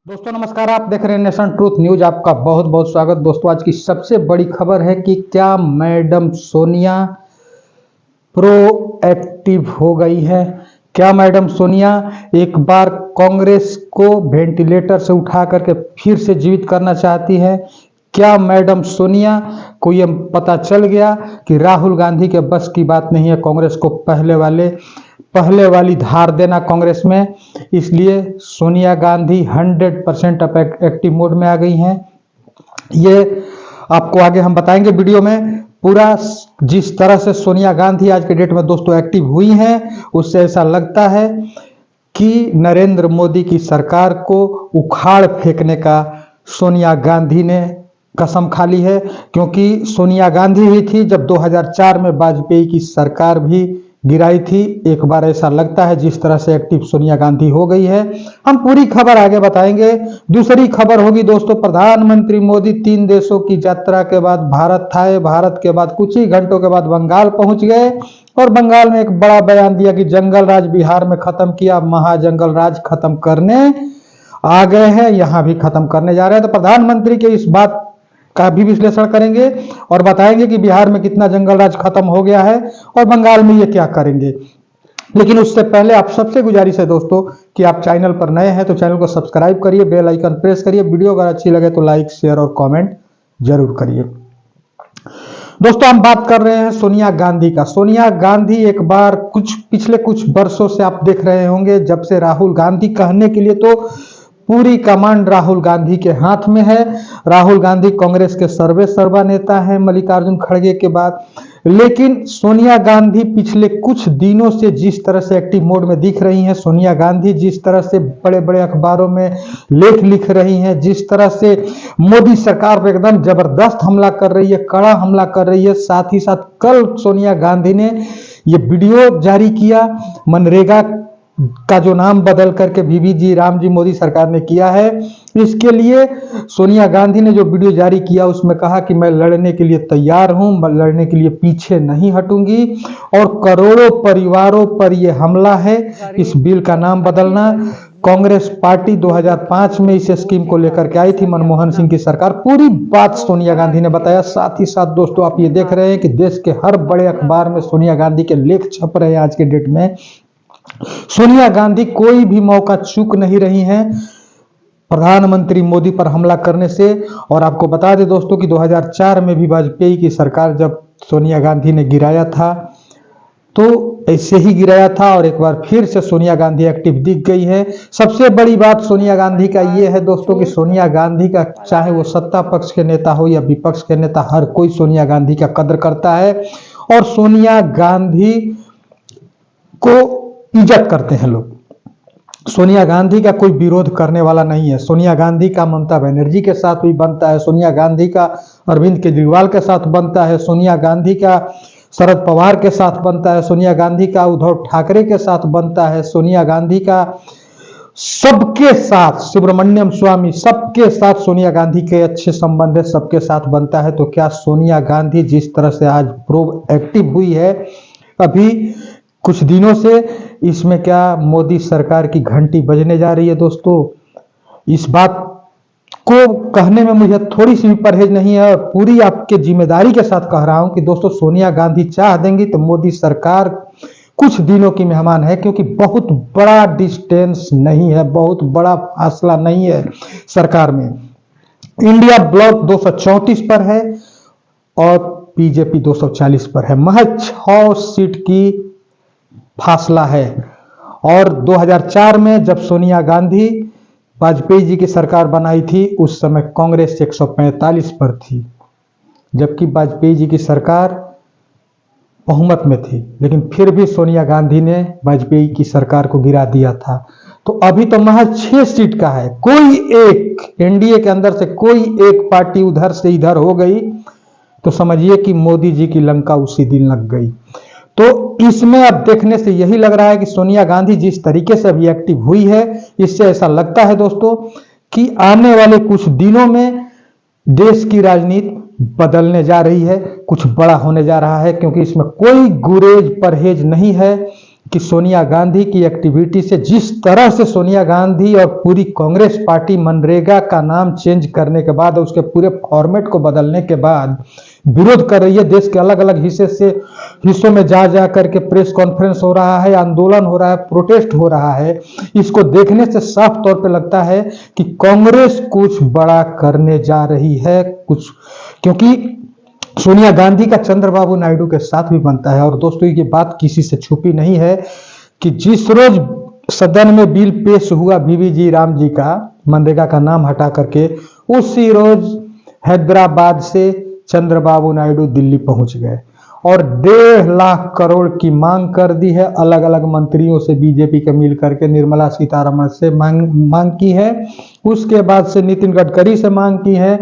दोस्तों नमस्कार, आप देख रहे हैं नेशन ट्रूथ न्यूज। आपका बहुत बहुत स्वागत। दोस्तों आज की सबसे बड़ी खबर है कि क्या मैडम सोनिया प्रोएक्टिव हो गई है। क्या मैडम सोनिया एक बार कांग्रेस को वेंटिलेटर से उठा करके फिर से जीवित करना चाहती है। क्या मैडम सोनिया को यह पता चल गया कि राहुल गांधी के बस की बात नहीं है कांग्रेस को पहले वाली धार देना कांग्रेस में, इसलिए सोनिया गांधी 100% एक्टिव मोड में आ गई हैं। ये आपको आगे हम बताएंगे वीडियो में पूरा। जिस तरह से सोनिया गांधी आज के डेट में दोस्तों एक्टिव हुई हैं, उससे ऐसा लगता है कि नरेंद्र मोदी की सरकार को उखाड़ फेंकने का सोनिया गांधी ने कसम खा ली है। क्योंकि सोनिया गांधी ही थी जब 2004 में वाजपेयी की सरकार भी गिराई थी। एक बार ऐसा लगता है जिस तरह से एक्टिव सोनिया गांधी हो गई है। हम पूरी खबर आगे बताएंगे। दूसरी खबर होगी दोस्तों, प्रधानमंत्री मोदी 3 देशों की यात्रा के बाद भारत आए। भारत के बाद कुछ ही घंटों के बाद बंगाल पहुंच गए और बंगाल में एक बड़ा बयान दिया कि जंगल राज बिहार में खत्म किया, महाजंगल राज खत्म करने आ गए हैं, यहां भी खत्म करने जा रहे हैं। तो प्रधानमंत्री के इस बात का भी विश्लेषण करेंगे और बताएंगे कि बिहार में कितना जंगल राज खत्म हो गया है और बंगाल में ये क्या करेंगे। लेकिन उससे पहले आप सबसे गुजारिश है दोस्तों कि आप चैनल पर नए हैं तो चैनल को सब्सक्राइब करिए, बेल आइकन प्रेस करिए। वीडियो अगर अच्छी लगे तो लाइक शेयर और कमेंट जरूर करिए। दोस्तों हम बात कर रहे हैं सोनिया गांधी का। सोनिया गांधी एक बार पिछले कुछ वर्षों से आप देख रहे होंगे, जब से राहुल गांधी कहने के लिए तो पूरी कमांड राहुल गांधी के हाथ में है। राहुल गांधी कांग्रेस के सर्वा नेता हैं मल्लिकार्जुन खड़गे के बाद। लेकिन सोनिया गांधी पिछले कुछ दिनों से जिस तरह से एक्टिव मोड में दिख रही हैं, सोनिया गांधी जिस तरह से बड़े बड़े अखबारों में लेख लिख रही हैं, जिस तरह से मोदी सरकार पर एकदम जबरदस्त हमला कर रही है, कड़ा हमला कर रही है। साथ ही साथ कल सोनिया गांधी ने ये वीडियो जारी किया, मनरेगा का जो नाम बदल करके VVG राम जी मोदी सरकार ने किया है। इसके लिए सोनिया गांधी ने जो वीडियो जारी किया उसमें कहा कि मैं लड़ने के लिए तैयार हूं, मैं लड़ने के लिए पीछे नहीं हटूंगी और करोड़ों परिवारों पर यह हमला है। इस बिल का नाम बदलना, कांग्रेस पार्टी 2005 में इस स्कीम को लेकर के आई थी, मनमोहन सिंह की सरकार। पूरी बात सोनिया गांधी ने बताया। साथ ही साथ दोस्तों आप ये देख रहे हैं कि देश के हर बड़े अखबार में सोनिया गांधी के लेख छप रहे हैं आज के डेट में। सोनिया गांधी कोई भी मौका चूक नहीं रही हैं प्रधानमंत्री मोदी पर हमला करने से। और आपको बता दें दोस्तों कि 2004 में भी वाजपेयी की सरकार जब सोनिया गांधी ने गिराया था तो ऐसे ही गिराया था और एक बार फिर से सोनिया गांधी एक्टिव दिख गई है। सबसे बड़ी बात सोनिया गांधी का ये है दोस्तों कि सोनिया गांधी का, चाहे वो सत्ता पक्ष के नेता हो या विपक्ष के नेता, हर कोई सोनिया गांधी का कद्र करता है और सोनिया गांधी को इज्जत करते हैं लोग। सोनिया गांधी का कोई विरोध करने वाला नहीं है। सोनिया गांधी का ममता बनर्जी के साथ भी बनता है, सोनिया गांधी का अरविंद केजरीवाल के साथ बनता है, सोनिया गांधी का शरद पवार के साथ बनता है, सोनिया गांधी का उद्धव ठाकरे के साथ बनता है, सोनिया गांधी का सबके साथ, सुब्रमण्यम स्वामी, सबके साथ सोनिया गांधी के अच्छे संबंध है, सबके साथ बनता है। तो क्या सोनिया गांधी जिस तरह से आज प्रो एक्टिव हुई है अभी कुछ दिनों से, इसमें क्या मोदी सरकार की घंटी बजने जा रही है दोस्तों। इस बात को कहने में मुझे थोड़ी सी भी परहेज नहीं है और पूरी आपके जिम्मेदारी के साथ कह रहा हूं कि दोस्तों सोनिया गांधी चाह देंगी तो मोदी सरकार कुछ दिनों की मेहमान है। क्योंकि बहुत बड़ा डिस्टेंस नहीं है, बहुत बड़ा फासला नहीं है सरकार में। इंडिया ब्लॉक 234 पर है और बीजेपी 240 पर है। महज 6 सीट की फासला है। और 2004 में जब सोनिया गांधी वाजपेयी जी की सरकार बनाई थी उस समय कांग्रेस 145 पर थी, जबकि वाजपेयी जी की सरकार बहुमत में थी। लेकिन फिर भी सोनिया गांधी ने वाजपेयी की सरकार को गिरा दिया था। तो अभी तो महज 6 सीट का है। कोई एक एनडीए के अंदर से कोई एक पार्टी उधर से इधर हो गई तो समझिए कि मोदी जी की लंका उसी दिन लग गई। तो इसमें अब देखने से यही लग रहा है कि सोनिया गांधी जिस तरीके से अभी एक्टिव हुई है, इससे ऐसा लगता है दोस्तों कि आने वाले कुछ दिनों में देश की राजनीति बदलने जा रही है, कुछ बड़ा होने जा रहा है। क्योंकि इसमें कोई गुरेज परहेज नहीं है कि सोनिया गांधी की एक्टिविटी से, जिस तरह से सोनिया गांधी और पूरी कांग्रेस पार्टी मनरेगा का नाम चेंज करने के बाद, उसके पूरे फॉर्मेट को बदलने के बाद विरोध कर रही है, देश के अलग अलग हिस्सों में जा करके प्रेस कॉन्फ्रेंस हो रहा है, आंदोलन हो रहा है, प्रोटेस्ट हो रहा है। इसको देखने से साफ तौर पे लगता है कि कांग्रेस कुछ बड़ा करने जा रही है, कुछ, क्योंकि सोनिया गांधी का चंद्रबाबू नायडू के साथ भी बनता है। और दोस्तों, ये बात किसी से छुपी नहीं है कि जिस रोज सदन में बिल पेश हुआ VVG राम जी का, मनरेगा का नाम हटा करके, उसी रोज हैदराबाद से चंद्रबाबू नायडू दिल्ली पहुंच गए और 1.5 लाख करोड़ की मांग कर दी है। अलग अलग मंत्रियों से बीजेपी के मिल करके, निर्मला सीतारमण से मांग की है, उसके बाद से नितिन गडकरी से मांग की है,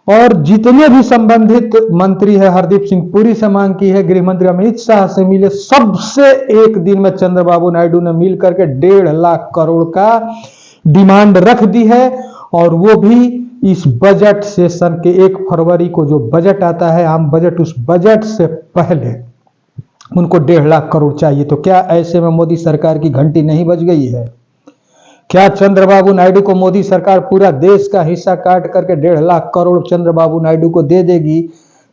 और जितने भी संबंधित मंत्री है, हरदीप सिंह पुरी से मांग की है, गृह मंत्री अमित शाह से मिले, सबसे एक दिन में चंद्रबाबू नायडू ने मिल करके 1.5 लाख करोड़ का डिमांड रख दी है। और वो भी इस बजट सेशन के 1 फरवरी को जो बजट आता है, आम बजट, उस बजट से पहले उनको 1.5 लाख करोड़ चाहिए। तो क्या ऐसे में मोदी सरकार की घंटी नहीं बज गई है? क्या चंद्रबाबू नायडू को मोदी सरकार पूरा देश का हिस्सा काट करके 1.5 लाख करोड़ चंद्रबाबू नायडू को दे देगी,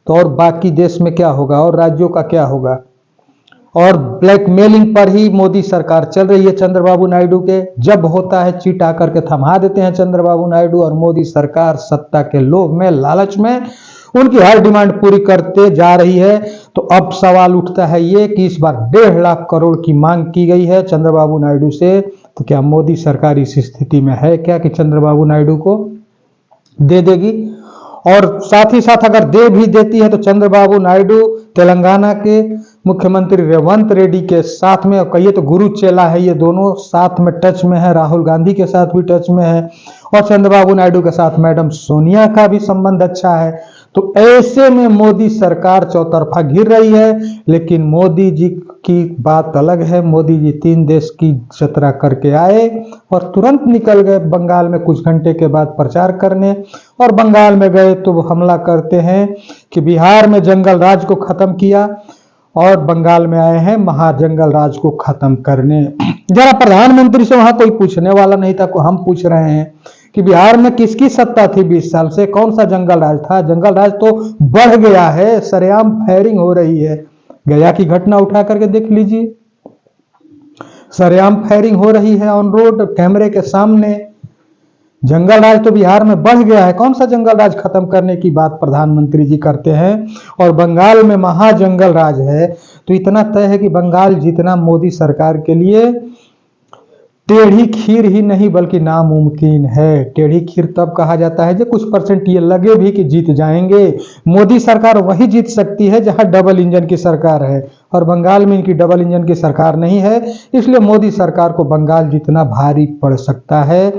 तो और बाकी देश में क्या होगा और राज्यों का क्या होगा? और ब्लैकमेलिंग पर ही मोदी सरकार चल रही है चंद्रबाबू नायडू के। जब होता है चिट आकर के थमा देते हैं चंद्रबाबू नायडू, और मोदी सरकार सत्ता के लोभ में, लालच में उनकी हर डिमांड पूरी करते जा रही है। तो अब सवाल उठता है ये कि इस बार 1.5 लाख करोड़ की मांग की गई है चंद्रबाबू नायडू से, तो क्या मोदी सरकार इस स्थिति में है क्या कि चंद्रबाबू नायडू को दे देगी? और साथ ही साथ अगर दे भी देती है तो चंद्रबाबू नायडू तेलंगाना के मुख्यमंत्री रेवंत रेड्डी के साथ में, और कहिए तो गुरु चेला है, ये दोनों साथ में टच में है, राहुल गांधी के साथ भी टच में है, और चंद्रबाबू नायडू के साथ मैडम सोनिया का भी संबंध अच्छा है। तो ऐसे में मोदी सरकार चौतरफा घिर रही है। लेकिन मोदी जी की बात अलग है। मोदी जी 3 देश की यात्रा करके आए और तुरंत निकल गए बंगाल में कुछ घंटे के बाद प्रचार करने, और बंगाल में गए तो हमला करते हैं कि बिहार में जंगल राज को खत्म किया, और बंगाल में आए हैं महाजंगल राज को खत्म करने। जरा प्रधानमंत्री से वहां कोई पूछने वाला नहीं था, हम पूछ रहे हैं कि बिहार में किसकी सत्ता थी 20 साल से, कौन सा जंगल राज था? जंगल राज तो बढ़ गया है, सरेआम फायरिंग हो रही है। गया की घटना उठा करके देख लीजिए, सरेआम फायरिंग हो रही है ऑन रोड, कैमरे के सामने। जंगल राज तो बिहार में बढ़ गया है, कौन सा जंगल राज खत्म करने की बात प्रधानमंत्री जी करते हैं? और बंगाल में महाजंगल राज है, तो इतना तय है कि बंगाल जीतना मोदी सरकार के लिए टेढ़ी खीर ही नहीं बल्कि नामुमकिन है। टेढ़ी खीर तब कहा जाता है जब कुछ परसेंट ये लगे भी कि जीत जाएंगे। मोदी सरकार वही जीत सकती है जहां डबल इंजन की सरकार है, और बंगाल में इनकी डबल इंजन की सरकार नहीं है, इसलिए मोदी सरकार को बंगाल जीतना भारी पड़ सकता है।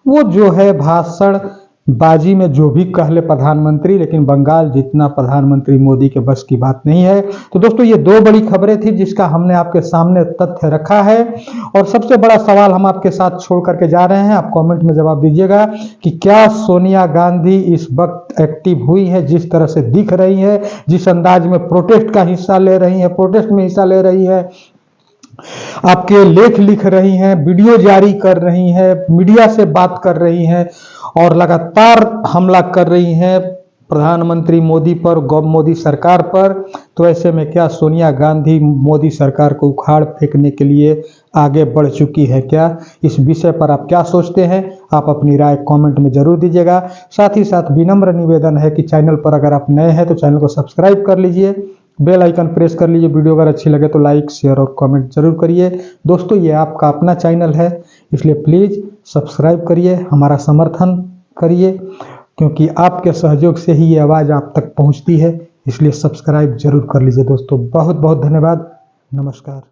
वो जो है भाषण बाजी में जो भी कह ले प्रधानमंत्री, लेकिन बंगाल जितना प्रधानमंत्री मोदी के बस की बात नहीं है। तो दोस्तों, ये 2 बड़ी खबरें थी जिसका हमने आपके सामने तथ्य रखा है। और सबसे बड़ा सवाल हम आपके साथ छोड़ करके जा रहे हैं, आप कमेंट में जवाब दीजिएगा कि क्या सोनिया गांधी इस वक्त एक्टिव हुई है? जिस तरह से दिख रही है, जिस अंदाज में प्रोटेस्ट का हिस्सा ले रही है, प्रोटेस्ट में हिस्सा ले रही है, आपके लेख लिख रही हैं, वीडियो जारी कर रही हैं, मीडिया से बात कर रही हैं, और लगातार हमला कर रही हैं प्रधानमंत्री मोदी पर, मोदी सरकार पर। तो ऐसे में क्या सोनिया गांधी मोदी सरकार को उखाड़ फेंकने के लिए आगे बढ़ चुकी है क्या? इस विषय पर आप क्या सोचते हैं? आप अपनी राय कमेंट में जरूर दीजिएगा। साथ ही साथ विनम्र निवेदन है कि चैनल पर अगर आप नए हैं तो चैनल को सब्सक्राइब कर लीजिए, बेल आइकन प्रेस कर लीजिए। वीडियो अगर अच्छी लगे तो लाइक, शेयर और कमेंट जरूर करिए। दोस्तों, ये आपका अपना चैनल है, इसलिए प्लीज़ सब्सक्राइब करिए, हमारा समर्थन करिए, क्योंकि आपके सहयोग से ही ये आवाज़ आप तक पहुंचती है। इसलिए सब्सक्राइब जरूर कर लीजिए दोस्तों। बहुत बहुत धन्यवाद। नमस्कार।